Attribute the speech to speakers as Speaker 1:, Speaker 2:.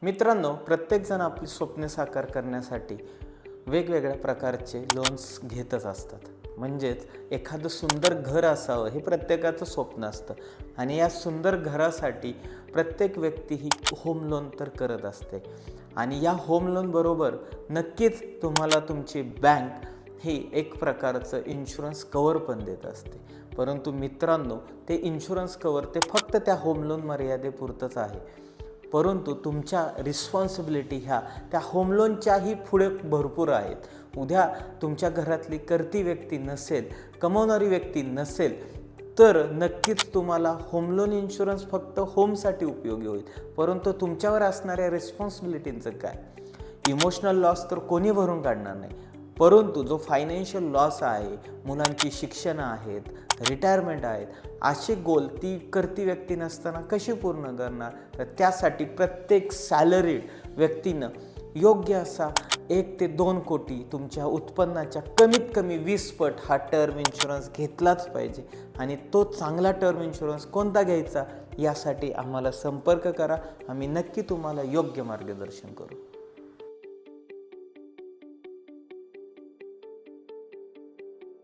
Speaker 1: मित्रांनो, प्रत्येकजण आपली स्वप्ने साकार करण्यासाठी वेगवेगळ्या प्रकारचे लोन्स घेतच असतात. म्हणजेच एखादं सुंदर घर असावं हे प्रत्येकाचं स्वप्न असतं आणि या सुंदर घरासाठी प्रत्येक व्यक्ती ही होम लोन तर करत असते. आणि या होम लोन बरोबर नक्कीच तुम्हाला तुमची बँक ही एक प्रकारचं इन्शुरन्स कवर पण देत असते. परंतु मित्रांनो, ते इन्शुरन्स कवर ते फक्त त्या होम लोन मर्यादेपुरतंच आहे. परंतु तुमच्या रिस्पॉन्सिबिलिटी ह्या त्या होम लोनच्याही पुढे भरपूर आहेत. उद्या तुमच्या घरातली करती व्यक्ती नसेल, कमवणारी व्यक्ती नसेल, तर नक्कीच तुम्हाला होम लोन इन्शुरन्स फक्त होमसाठी उपयोगी होईल. परंतु तुमच्यावर असणाऱ्या रिस्पॉन्सिबिलिटींचं काय? इमोशनल लॉस तर कोणी भरून काढणार नाही, परंतु जो फायनान्शियल लॉस आहे, मुलांची शिक्षणं आहेत, रिटायरमेंट आहेत, असे गोल ती करती व्यक्ती नसताना कशी पूर्ण करणार? तर त्यासाठी प्रत्येक सॅलरीड व्यक्तीनं योग्य असा 1 ते 2 कोटी तुमच्या उत्पन्नाच्या कमीत कमी 20 पट हा टर्म इन्शुरन्स घेतलाच पाहिजे. आणि तो चांगला टर्म इन्शुरन्स कोणता घ्यायचा यासाठी आम्हाला संपर्क करा. आम्ही नक्की तुम्हाला योग्य मार्गदर्शन करू.